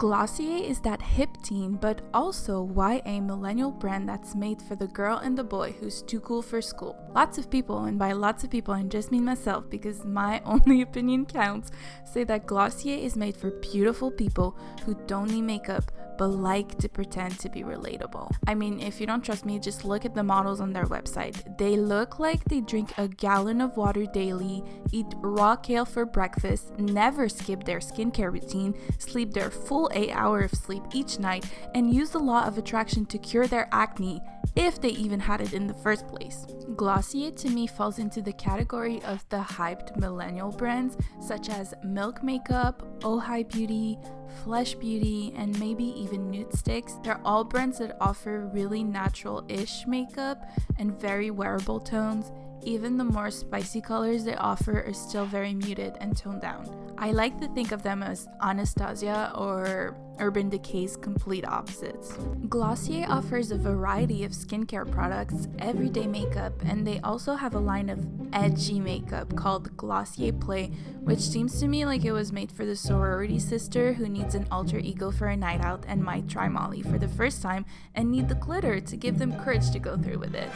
Glossier is that hip teen but also YA millennial brand that's made for the girl and the boy who's too cool for school. Lots of people, and by lots of people I just mean myself because my only opinion counts, say that Glossier is made for beautiful people who don't need makeup but like to pretend to be relatable. I mean, if you don't trust me, just look at the models on their website. They look like they drink a gallon of water daily, eat raw kale for breakfast, never skip their skincare routine, sleep their full 8 hours of sleep each night, and use the law of attraction to cure their acne, if they even had it in the first place. Glossier to me falls into the category of the hyped millennial brands such as Milk Makeup, Oh Hi Beauty, Flesh Beauty, and maybe even Nude Sticks. They're all brands that offer really natural-ish makeup and very wearable tones. Even the more spicy colors they offer are still very muted and toned down. I like to think of them as Anastasia or Urban Decay's complete opposites. Glossier offers a variety of skincare products, everyday makeup, and they also have a line of edgy makeup called Glossier Play, which seems to me like it was made for the sorority sister who needs an alter ego for a night out and might try Molly for the first time and need the glitter to give them courage to go through with it.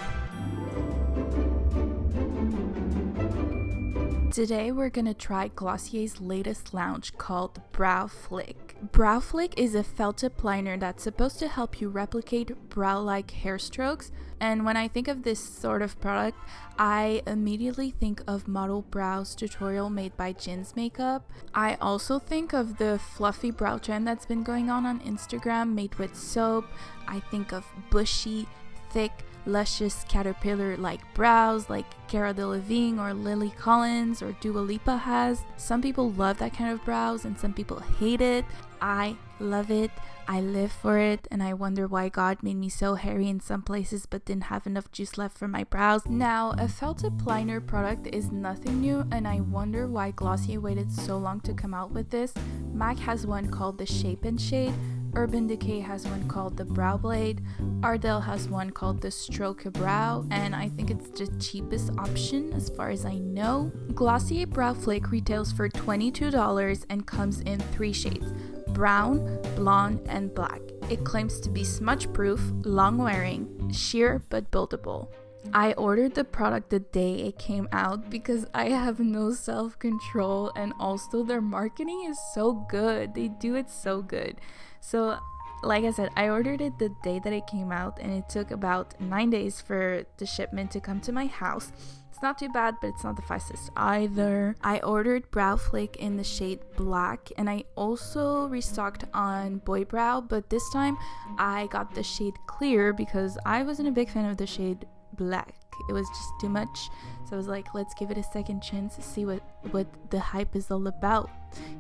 Today we're gonna try Glossier's latest launch called Brow Flick. Brow Flick is a felt tip liner that's supposed to help you replicate brow-like hair strokes, and when I think of this sort of product, I immediately think of Model Brows tutorial made by Jin's Makeup. I also think of the fluffy brow trend that's been going on Instagram made with soap. I think of bushy, thick, luscious caterpillar-like brows like Cara Delevigne or Lily Collins or Dua Lipa has. Some people love that kind of brows and some people hate it. I love it. I live for it, and I wonder why God made me so hairy in some places but didn't have enough juice left for my brows. Now, a felt tip liner product is nothing new, and I wonder why Glossier waited so long to come out with this. MAC has one called the Shape and Shade, Urban Decay has one called the Brow Blade, Ardell has one called the Stroke a Brow, and I think it's the cheapest option as far as I know. Glossier Brow Flick retails for $22 and comes in 3 shades: brown, blonde, and black. It claims to be smudge proof, long wearing, sheer but buildable. I ordered the product the day it came out because I have no self-control, and also their marketing is so good. They do it so good. So like I said, I ordered it the day that it came out, and it took about 9 days for the shipment to come to my house. It's not too bad, but it's not the fastest either. I ordered Brow Flick in the shade black, and I also restocked on Boy Brow, but this time I got the shade clear because I wasn't a big fan of the shade black. It was just too much, so I was like, let's give it a second chance to see what the hype is all about,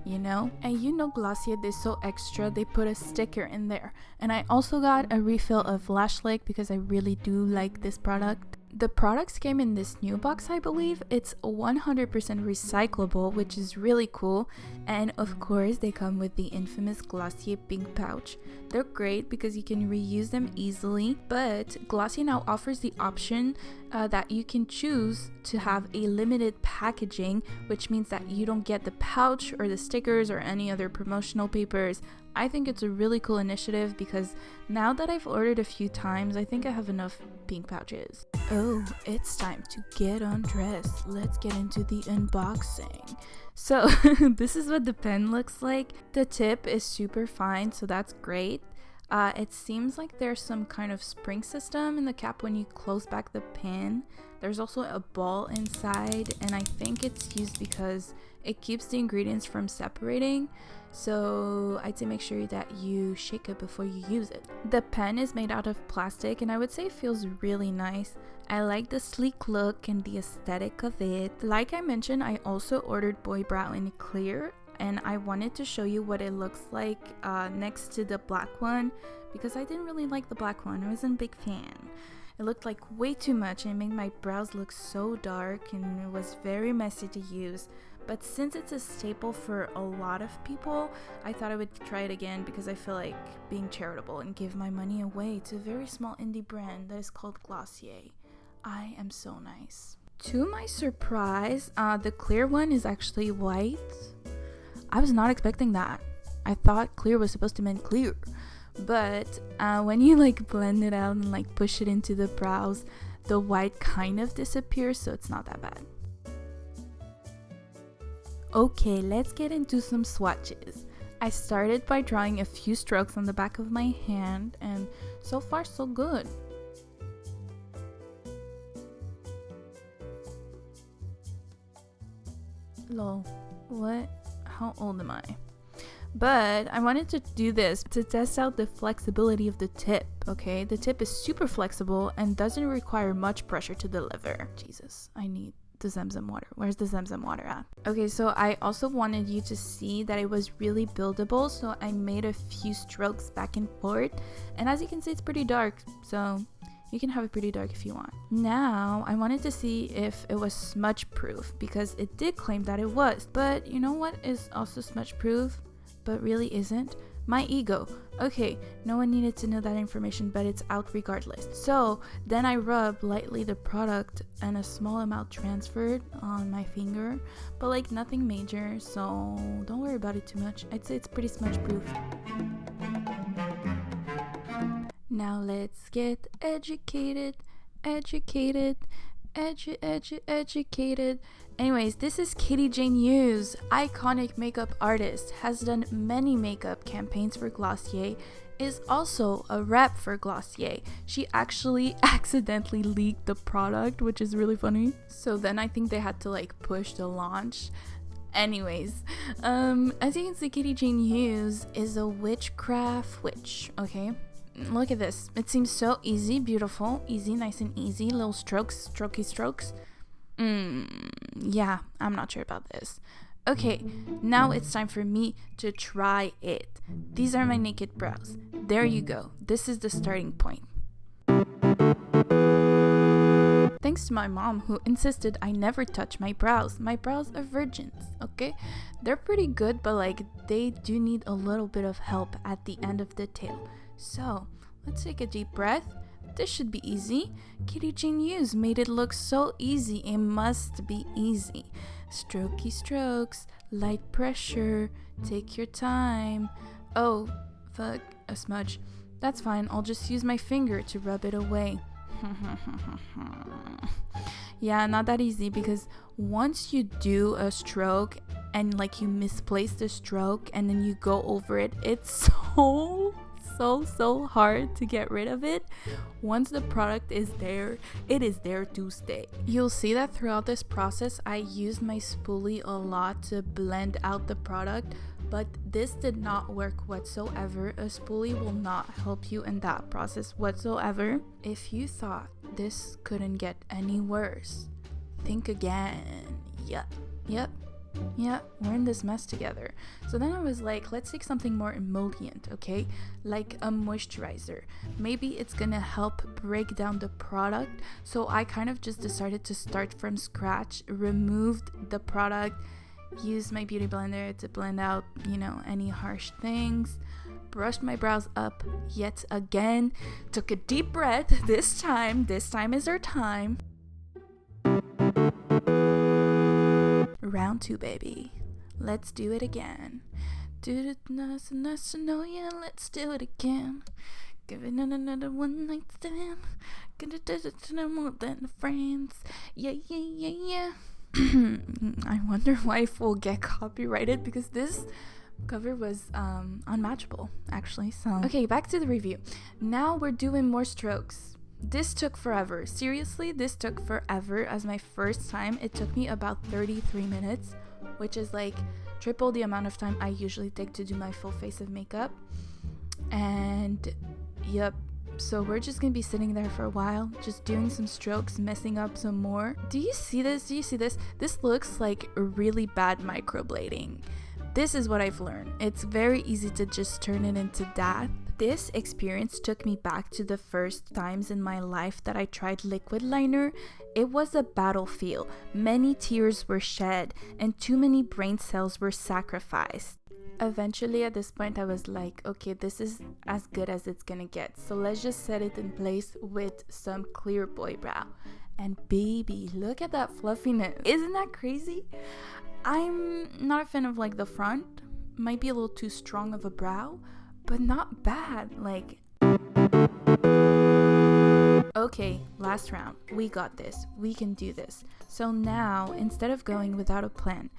you know. And you know, Glossier, they're so extra, they put a sticker in there. And I also got a refill of Lash Lick because I really do like this product. The products came in this new box, I believe. It's 100% recyclable, which is really cool. And of course, they come with the infamous Glossier pink pouch. They're great because you can reuse them easily, but Glossier now offers the option that you can choose to have a limited packaging, which means that you don't get the pouch or the stickers or any other promotional papers. I think it's a really cool initiative because now that I've ordered a few times, I think I have enough pink pouches. Oh, it's time to get undressed. Let's get into the unboxing. So this is what the pen looks like. The tip is super fine, so that's great. It seems like there's some kind of spring system in the cap when you close back the pen. There's also a ball inside, and I think it's used because it keeps the ingredients from separating. So I'd say make sure that you shake it before you use it. The pen is made out of plastic, and I would say it feels really nice. I like the sleek look and the aesthetic of it. Like I mentioned, I also ordered Boy Brow in clear, and I wanted to show you what it looks like next to the black one because I didn't really like the black one. I wasn't a big fan. It looked like way too much and it made my brows look so dark, and it was very messy to use. But since it's a staple for a lot of people, I thought I would try it again because I feel like being charitable and give my money away to a very small indie brand that is called Glossier. I am so nice. To my surprise, the clear one is actually white. I was not expecting that. I thought clear was supposed to mean clear. But when you like blend it out and like push it into the brows, the white kind of disappears, so it's not that bad. Okay, let's get into some swatches. I started by drawing a few strokes on the back of my hand, and so far so good. Lol, what? How old am I? But I wanted to do this to test out the flexibility of the tip, okay? The tip is super flexible and doesn't require much pressure to deliver. Jesus, I need the Zamzam water. Where's the Zamzam water at? Okay, so I also wanted you to see that it was really buildable, so I made a few strokes back and forth. And as you can see, it's pretty dark, so you can have it pretty dark if you want. Now, I wanted to see if it was smudge proof because it did claim that it was. But you know what is also smudge proof? But really isn't? My ego. Okay, no one needed to know that information, but it's out regardless. So then I rub lightly the product and a small amount transferred on my finger, but like nothing major, so don't worry about it too much. I'd say it's pretty smudge proof. Now let's get educated. Anyways, this is Katie Jane Hughes, iconic makeup artist, has done many makeup campaigns for Glossier, is also a rep for Glossier. She actually accidentally leaked the product, which is really funny. So then I think they had to like push the launch. Anyways, as you can see, Katie Jane Hughes is a witchcraft witch, okay? Look at this. It seems so easy, beautiful, easy, nice and easy. Little strokes, strokey strokes. Yeah, I'm not sure about this. Okay, now it's time for me to try it. These are my naked brows. There you go. This is the starting point. Thanks to my mom, who insisted I never touch my brows. My brows are virgins, okay? They're pretty good, but like they do need a little bit of help at the end of the tail. So let's take a deep breath. This should be easy. Katie Jane Hughes made it look so easy. It must be easy. Strokey strokes, light pressure, take your time. Oh, fuck, a smudge. That's fine, I'll just use my finger to rub it away. Yeah, not that easy, because once you do a stroke and like you misplace the stroke and then you go over it, it's so hard to get rid of it. Once the product is there, it is there to stay. You'll see that throughout this process I used my spoolie a lot to blend out the product, but this did not work whatsoever. A spoolie will not help you in that process whatsoever. If you thought this couldn't get any worse, think again. Yep, we're in this mess together. So then I was like, let's take something more emollient, okay? Like a moisturizer. Maybe it's gonna help break down the product. So I kind of just decided to start from scratch, removed the product, used my beauty blender to blend out, you know, any harsh things, brushed my brows up yet again, took a deep breath. This time is our time. Round 2, baby. Let's do it again. Do it nice and nice to know ya. Let's do it again. Give it another one night stand. Gonna do it to no more than friends. Yeah. I wonder why if we'll get copyrighted, because this cover was unmatchable actually. So okay, back to the review. Now we're doing more strokes. This took forever. Seriously, this took forever. As my first time, it took me about 33 minutes, which is like triple the amount of time I usually take to do my full face of makeup. And yep, so we're just gonna be sitting there for a while, just doing some strokes, messing up some more. Do you see this? This looks like really bad microblading. This is what I've learned. It's very easy to just turn it into that. This experience took me back to the first times in my life that I tried liquid liner. It was a battlefield. Many tears were shed and too many brain cells were sacrificed. Eventually at this point I was like, okay, this is as good as it's gonna get. So let's just set it in place with some clear boy brow. And baby, look at that fluffiness. Isn't that crazy? I'm not a fan of like the front, might be a little too strong of a brow, but not bad. Like, okay, last round. We got this. We can do this. So now, instead of going without a plan,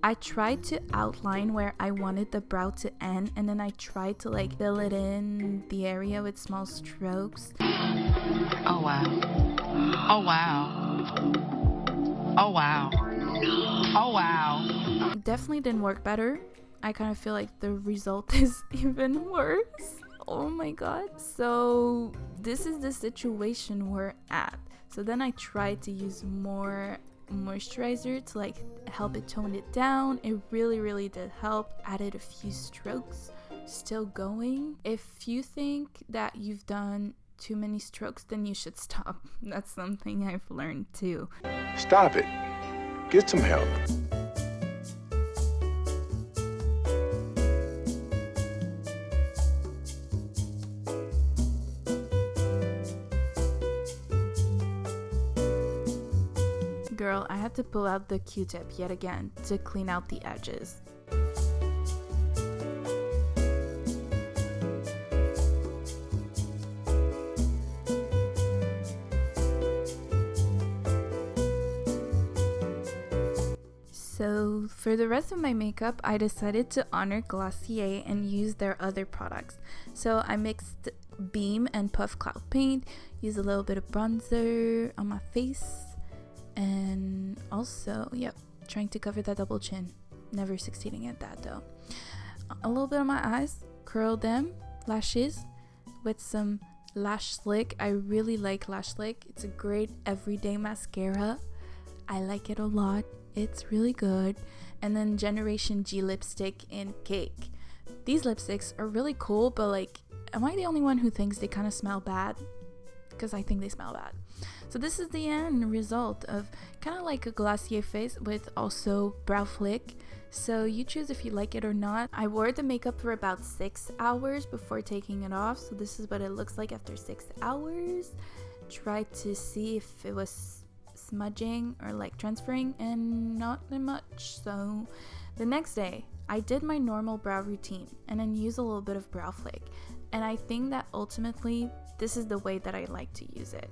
I tried to outline where I wanted the brow to end, and then I tried to like fill it in the area with small strokes. Oh wow. Oh wow. Oh wow. Oh wow. It definitely didn't work better. I kind of feel like the result is even worse. Oh my god. So this is the situation we're at. So then I tried to use more moisturizer to like help it tone it down. It really did help. Added a few strokes. Still going. If you think that you've done too many strokes, then you should stop. That's something I've learned too. Stop it. Get some help. Girl, I had to pull out the Q-tip yet again to clean out the edges. So for the rest of my makeup, I decided to honor Glossier and use their other products. So I mixed Beam and Puff Cloud Paint, used a little bit of bronzer on my face, and also, yep, trying to cover that double chin. Never succeeding at that though. A little bit on my eyes, curled them, lashes, with some Lash Slick. I really like Lash Slick. It's a great everyday mascara. I like it a lot. It's really good. And then Generation G lipstick in Cake. These lipsticks are really cool, but like, am I the only one who thinks they kind of smell bad? Because I think they smell bad. So this is the end result of kind of like a Glossier face with also brow flick. So you choose if you like it or not. I wore the makeup for about 6 hours before taking it off. So this is what it looks like after 6 hours. Tried to see if it was smudging or like transferring, and not that much. So the next day I did my normal brow routine and then used a little bit of brow flick. And I think that ultimately this is the way that I like to use it.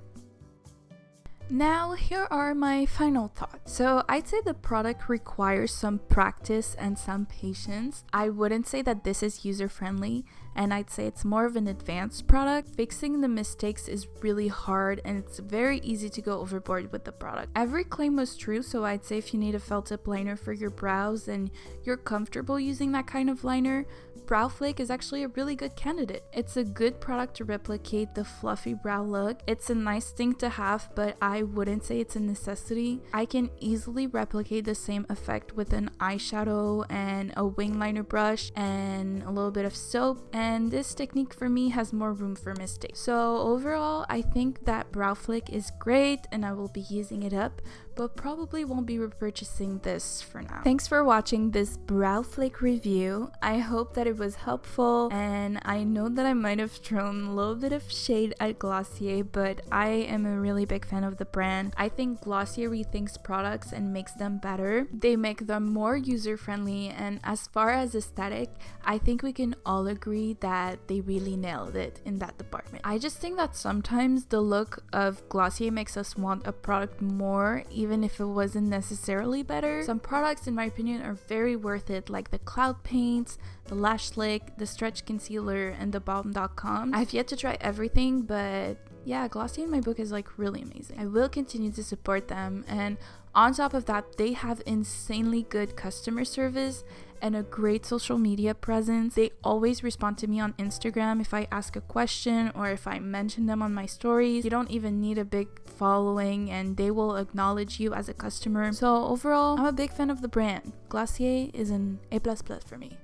Now, here are my final thoughts. So I'd say the product requires some practice and some patience. I wouldn't say that this is user-friendly, and I'd say it's more of an advanced product. Fixing the mistakes is really hard, and it's very easy to go overboard with the product. Every claim was true, so I'd say if you need a felt tip liner for your brows and you're comfortable using that kind of liner, Brow Flick is actually a really good candidate. It's a good product to replicate the fluffy brow look. It's a nice thing to have, but I wouldn't say it's a necessity. I can easily replicate the same effect with an eyeshadow and a wing liner brush and a little bit of soap, and this technique for me has more room for mistakes. So overall, I think that Brow Flick is great and I will be using it up, but probably won't be repurchasing this for now. Thanks for watching this Brow Flick review. I hope that it was helpful, and I know that I might have thrown a little bit of shade at Glossier, but I am a really big fan of the brand. I think Glossier rethinks products and makes them better. They make them more user-friendly, and as far as aesthetic, I think we can all agree that they really nailed it in that department. I just think that sometimes the look of Glossier makes us want a product more, even if it wasn't necessarily better. Some products, in my opinion, are very worth it, like the Cloud Paints, the Lash Slick, the Stretch Concealer, and the Balm.com. I've yet to try everything, but yeah, Glossier in my book is like really amazing. I will continue to support them, and on top of that, they have insanely good customer service and a great social media presence. They always respond to me on Instagram if I ask a question or if I mention them on my stories. You don't even need a big following and they will acknowledge you as a customer. So overall, I'm a big fan of the brand. Glossier is an A++ for me.